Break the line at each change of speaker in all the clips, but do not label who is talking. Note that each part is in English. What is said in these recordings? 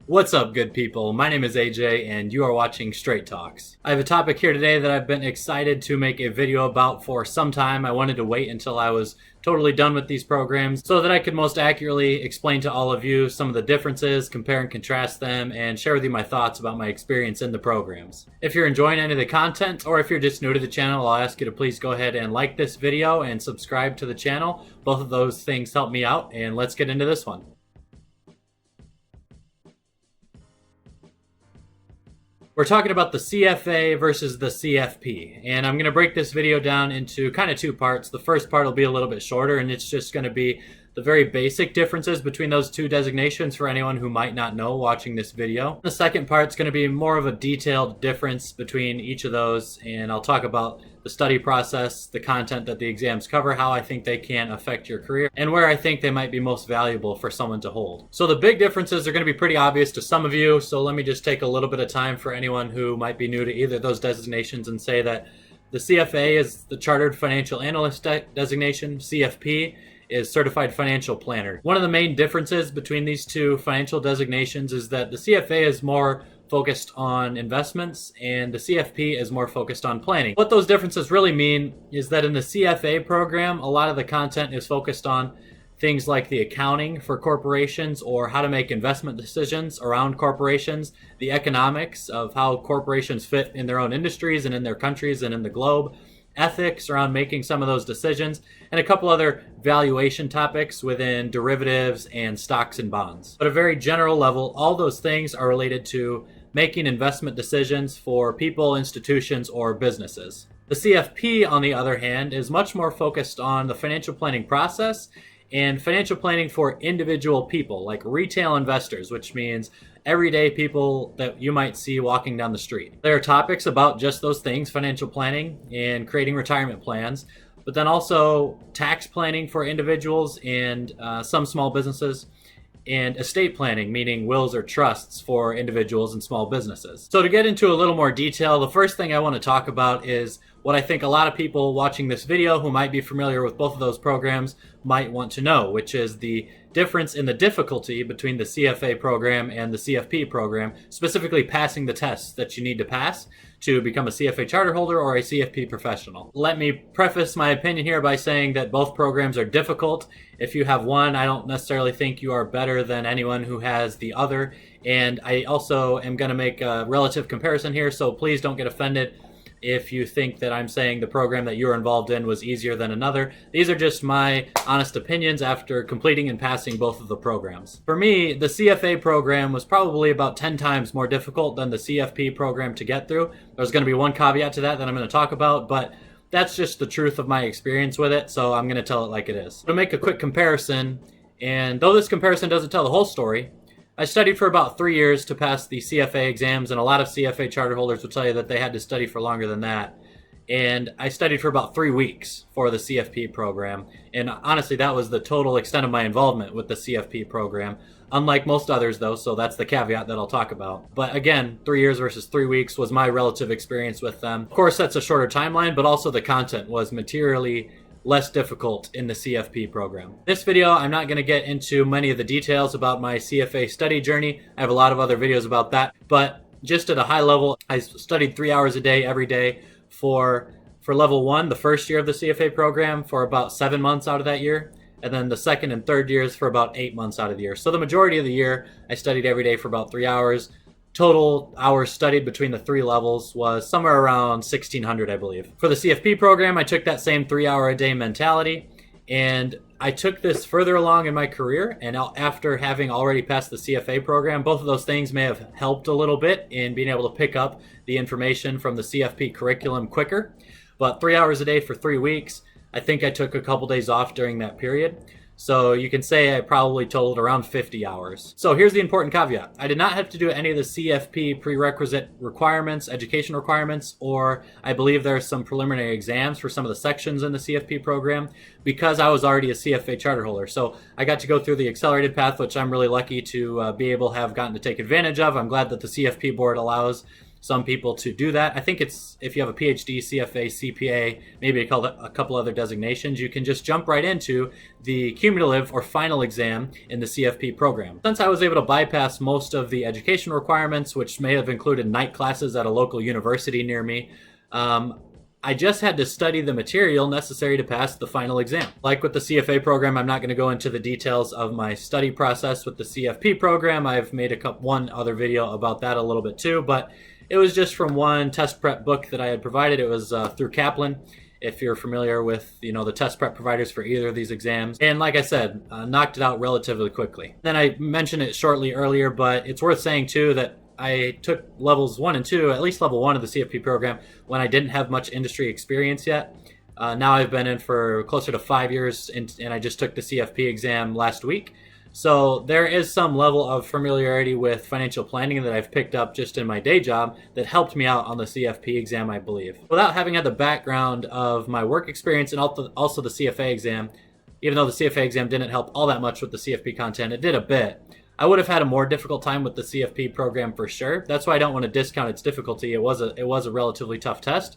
What's up, good people? My name is AJ, and you are watching Straight Talks. I have a topic here today that I've been excited to make a video about for some time. I wanted to wait until I was totally done with these programs so that I could most accurately explain to all of you some of the differences, compare and contrast them, and share with you my thoughts about my experience in the programs. If you're enjoying any of the content, or if you're just new to the channel, I'll ask you to please go ahead and like this video and subscribe to the channel. Both of those things help me out, and let's get into this one. We're talking about the CFA versus the CFP, and I'm going to break this video down into kind of two parts. The first part will be a little bit shorter, and it's just going to be the very basic differences between those two designations for anyone who might not know watching this video. The second part is going to be more of a detailed difference between each of those, and I'll talk about the study process, the content that the exams cover, how I think they can affect your career, and where I think they might be most valuable for someone to hold. So the big differences are going to be pretty obvious to some of you, so let me just take a little bit of time for anyone who might be new to either of those designations and say that the CFA is the Chartered Financial Analyst designation, CFP is Certified Financial Planner. One of the main differences between these two financial designations is that the CFA is more focused on investments and the CFP is more focused on planning. What those differences really mean is that in the CFA program, a lot of the content is focused on things like the accounting for corporations or how to make investment decisions around corporations, the economics of how corporations fit in their own industries and in their countries and in the globe, ethics around making some of those decisions, and a couple other valuation topics within derivatives and stocks and bonds. But at a very general level, all those things are related to making investment decisions for people, institutions, or businesses. The CFP, on the other hand, is much more focused on the financial planning process and financial planning for individual people, like retail investors, which means everyday people that you might see walking down the street. There are topics about just those things, financial planning and creating retirement plans, but then also tax planning for individuals and some small businesses, and estate planning, meaning wills or trusts for individuals and small businesses. So to get into a little more detail, the first thing I want to talk about is what I think a lot of people watching this video who might be familiar with both of those programs might want to know, which is the difference in the difficulty between the CFA program and the CFP program, specifically passing the tests that you need to pass to become a CFA charter holder or a CFP professional. Let me preface my opinion here by saying that both programs are difficult. If you have one, I don't necessarily think you are better than anyone who has the other. And I also am going to make a relative comparison here, so please don't get offended if you think that I'm saying the program that you're involved in was easier than another. These are just my honest opinions after completing and passing both of the programs. For me, the CFA program was probably about 10 times more difficult than the CFP program to get through. There's going to be one caveat to that I'm going to talk about, but that's just the truth of my experience with it, so I'm going to tell it like it is. To make a quick comparison, and though this comparison doesn't tell the whole story, I studied for about 3 years to pass the CFA exams, and a lot of CFA charter holders will tell you that they had to study for longer than that. And I studied for about 3 weeks for the CFP program. And honestly, that was the total extent of my involvement with the CFP program. Unlike most others, though, so that's the caveat that I'll talk about. But again, 3 years versus 3 weeks was my relative experience with them. Of course, that's a shorter timeline, but also the content was materially less difficult in the CFP program. This video, I'm not going to get into many of the details about my CFA study journey. I have a lot of other videos about that, but just at a high level, I studied 3 hours a day every day for level 1, the first year of the CFA program, for about 7 months out of that year, and then the second and third years for about 8 months out of the year. So the majority of the year, I studied every day for about 3 hours. Total hours studied between the 3 levels was somewhere around 1,600, I believe. For the CFP program, I took that same 3-hour-a-day mentality, and I took this further along in my career, and after having already passed the CFA program, both of those things may have helped a little bit in being able to pick up the information from the CFP curriculum quicker. But 3 hours a day for 3 weeks, I think I took a couple days off during that period. So you can say I probably totaled around 50 hours. So here's the important caveat. I did not have to do any of the CFP prerequisite requirements, education requirements, or I believe there are some preliminary exams for some of the sections in the CFP program because I was already a CFA charter holder. So I got to go through the accelerated path, which I'm really lucky to be able to have gotten to take advantage of. I'm glad that the CFP board allows some people to do that. I think it's if you have a PhD, CFA, CPA, maybe a couple other designations, you can just jump right into the cumulative or final exam in the CFP program. Since I was able to bypass most of the education requirements, which may have included night classes at a local university near me, I just had to study the material necessary to pass the final exam. Like with the CFA program, I'm not going to go into the details of my study process with the CFP program. I've made one other video about that a little bit too, but it was just from one test prep book that I had provided. It was through Kaplan, if you're familiar with the test prep providers for either of these exams. And like I said, knocked it out relatively quickly. Then I mentioned it shortly earlier, but it's worth saying too that I took levels 1 and 2, at least level 1 of the CFP program, when I didn't have much industry experience yet. Now I've been in for closer to 5 years, and I just took the CFP exam last week. So there is some level of familiarity with financial planning that I've picked up just in my day job that helped me out on the CFP exam, I believe. Without having had the background of my work experience and also the CFA exam, even though the CFA exam didn't help all that much with the CFP content, it did a bit. I would have had a more difficult time with the CFP program for sure. That's why I don't want to discount its difficulty. It was a relatively tough test,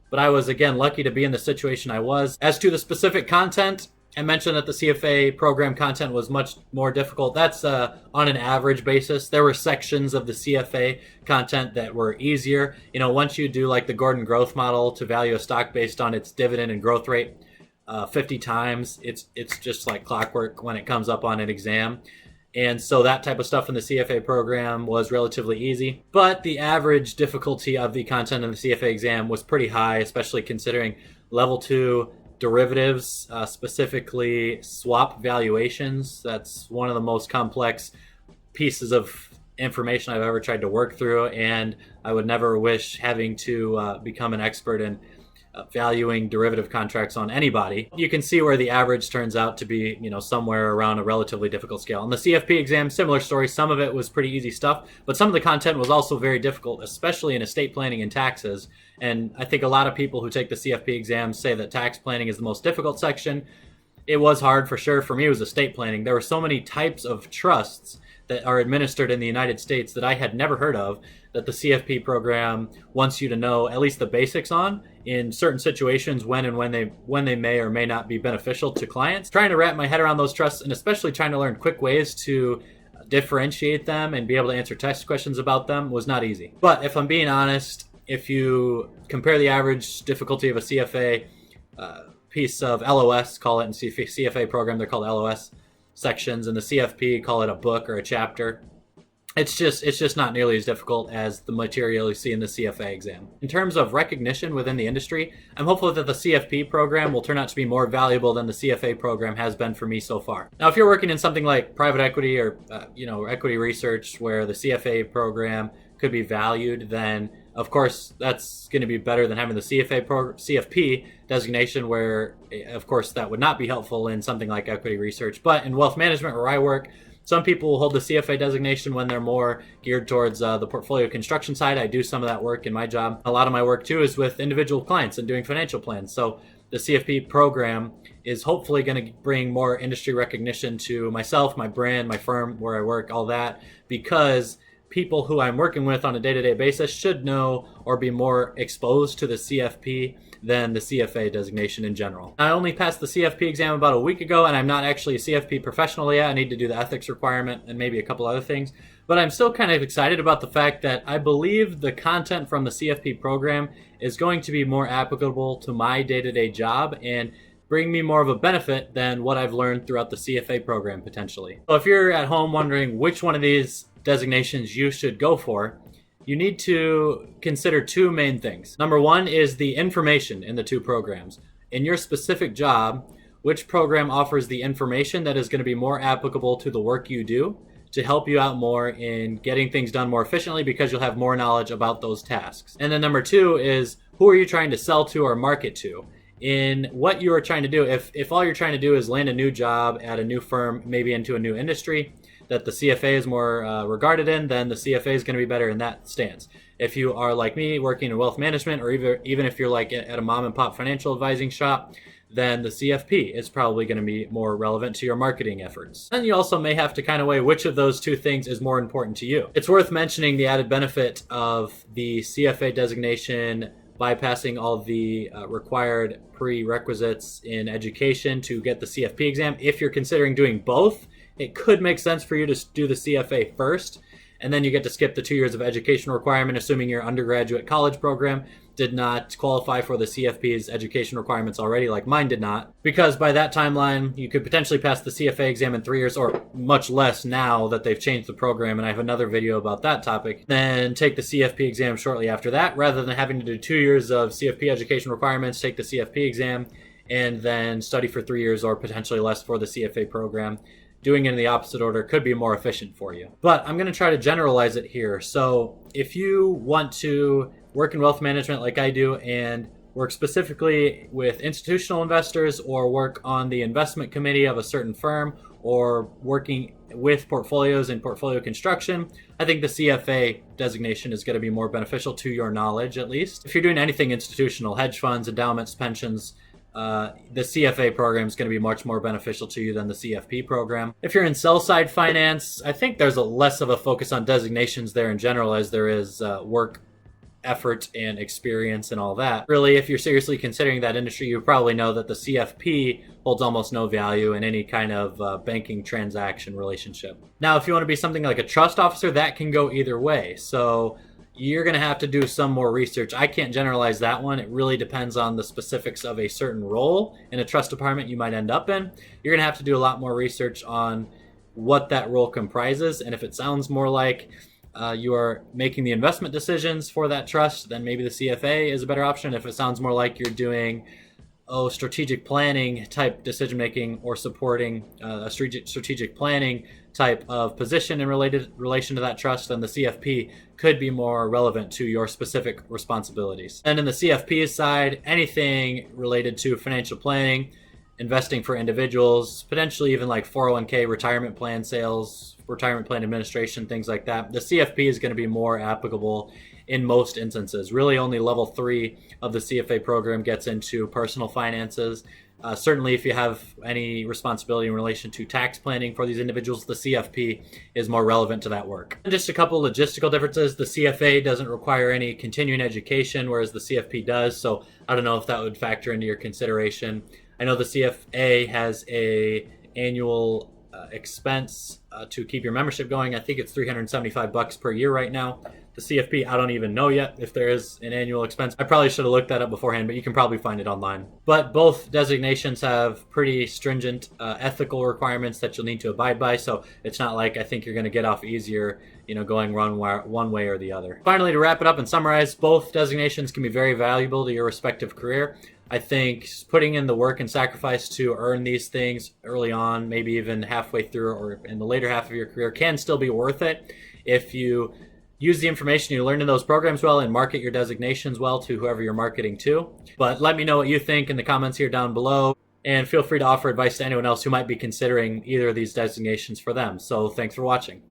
but I was again lucky to be in the situation I was. As to the specific content, I mentioned that the CFA program content was much more difficult. That's on an average basis. There were sections of the CFA content that were easier. Once you do like the Gordon growth model to value a stock based on its dividend and growth rate 50 times, it's just like clockwork when it comes up on an exam. And so that type of stuff in the CFA program was relatively easy. But the average difficulty of the content in the CFA exam was pretty high, especially considering level 2 derivatives, specifically swap valuations. That's one of the most complex pieces of information I've ever tried to work through, and I would never wish having to become an expert in valuing derivative contracts on anybody. You can see where the average turns out to be, somewhere around a relatively difficult scale. On the CFP exam, similar story. Some of it was pretty easy stuff, but some of the content was also very difficult, especially in estate planning and taxes. And I think a lot of people who take the CFP exam say that tax planning is the most difficult section. It was hard for sure. For me, it was estate planning. There were so many types of trusts that are administered in the United States that I had never heard of, that the CFP program wants you to know at least the basics on in certain situations when they may or may not be beneficial to clients. Trying to wrap my head around those trusts, and especially trying to learn quick ways to differentiate them and be able to answer test questions about them was not easy. But if I'm being honest, if you compare the average difficulty of a CFA piece of LOS, call it in CFA program, they're called LOS sections, and the CFP call it a book or a chapter. It's just not nearly as difficult as the material you see in the CFA exam. In terms of recognition within the industry, I'm hopeful that the CFP program will turn out to be more valuable than the CFA program has been for me so far. Now, if you're working in something like private equity or equity research where the CFA program could be valued, then of course that's going to be better than having the CFP designation, where of course that would not be helpful in something like equity research. But in wealth management, where I work, some people will hold the CFA designation when they're more geared towards the portfolio construction side. I do some of that work in my job. A lot of my work too is with individual clients and doing financial plans. So the CFP program is hopefully going to bring more industry recognition to myself, my brand, my firm, where I work, all that, because people who I'm working with on a day-to-day basis should know or be more exposed to the CFP than the CFA designation in general. I only passed the CFP exam about a week ago, and I'm not actually a CFP professional yet. I need to do the ethics requirement and maybe a couple other things. But I'm still kind of excited about the fact that I believe the content from the CFP program is going to be more applicable to my day-to-day job and bring me more of a benefit than what I've learned throughout the CFA program potentially. So if you're at home wondering which one of these designations you should go for, you need to consider two main things. Number one is the information in the two programs. In your specific job, which program offers the information that is going to be more applicable to the work you do to help you out more in getting things done more efficiently, because you'll have more knowledge about those tasks. And then number two is, who are you trying to sell to or market to? In what you are trying to do, if all you're trying to do is land a new job at a new firm, maybe into a new industry that the CFA is more regarded in, then the CFA is going to be better in that stance. If you are like me, working in wealth management, or even if you're like at a mom and pop financial advising shop, then the CFP is probably going to be more relevant to your marketing efforts. And you also may have to kind of weigh which of those two things is more important to you. It's worth mentioning the added benefit of the CFA designation bypassing all the required prerequisites in education to get the CFP exam. If you're considering doing both, it could make sense for you to do the CFA first, and then you get to skip the 2 years of education requirement, assuming your undergraduate college program did not qualify for the CFP's education requirements already, like mine did not. Because by that timeline, you could potentially pass the CFA exam in 3 years, or much less now that they've changed the program, and I have another video about that topic. Then take the CFP exam shortly after that, rather than having to do 2 years of CFP education requirements, take the CFP exam, and then study for 3 years or potentially less for the CFA program. Doing it in the opposite order could be more efficient for you. But I'm going to try to generalize it here. So if you want to work in wealth management like I do and work specifically with institutional investors, or work on the investment committee of a certain firm, or working with portfolios and portfolio construction, I think the CFA designation is going to be more beneficial to your knowledge, at least. If you're doing anything institutional, hedge funds, endowments, pensions, the CFA program is going to be much more beneficial to you than the CFP program. If you're in sell-side finance, I think there's less of a focus on designations there in general as there is work effort and experience and all that. Really, if you're seriously considering that industry, you probably know that the CFP holds almost no value in any kind of banking transaction relationship. Now, if you want to be something like a trust officer, that can go either way. So you're going to have to do some more research. I can't generalize that one. It really depends on the specifics of a certain role in a trust department you might end up in. You're going to have to do a lot more research on what that role comprises. And if it sounds more like you are making the investment decisions for that trust, then maybe the CFA is a better option. If it sounds more like you're doing strategic planning type decision making, or supporting a strategic planning type of position in relation to that trust, then the CFP could be more relevant to your specific responsibilities. And in the CFP side, anything related to financial planning, investing for individuals, potentially even like 401k, retirement plan sales, retirement plan administration, things like that, the CFP is going to be more applicable in most instances. Really only level 3 of the CFA program gets into personal finances. Certainly if you have any responsibility in relation to tax planning for these individuals, the CFP is more relevant to that work. And just a couple logistical differences. The CFA doesn't require any continuing education, whereas the CFP does. So I don't know if that would factor into your consideration. I know the CFA has a annual expense to keep your membership going. I think it's $375 per year right now. The CFP, I don't even know yet if there is an annual expense. I probably should have looked that up beforehand, but you can probably find it online. But both designations have pretty stringent ethical requirements that you'll need to abide by, so it's not like I think you're going to get off easier, going one way or the other. Finally, to wrap it up and summarize, both designations can be very valuable to your respective career. I think putting in the work and sacrifice to earn these things early on, maybe even halfway through or in the later half of your career, can still be worth it if you use the information you learned in those programs well and market your designations well to whoever you're marketing to. But let me know what you think in the comments here down below, and feel free to offer advice to anyone else who might be considering either of these designations for them. So thanks for watching.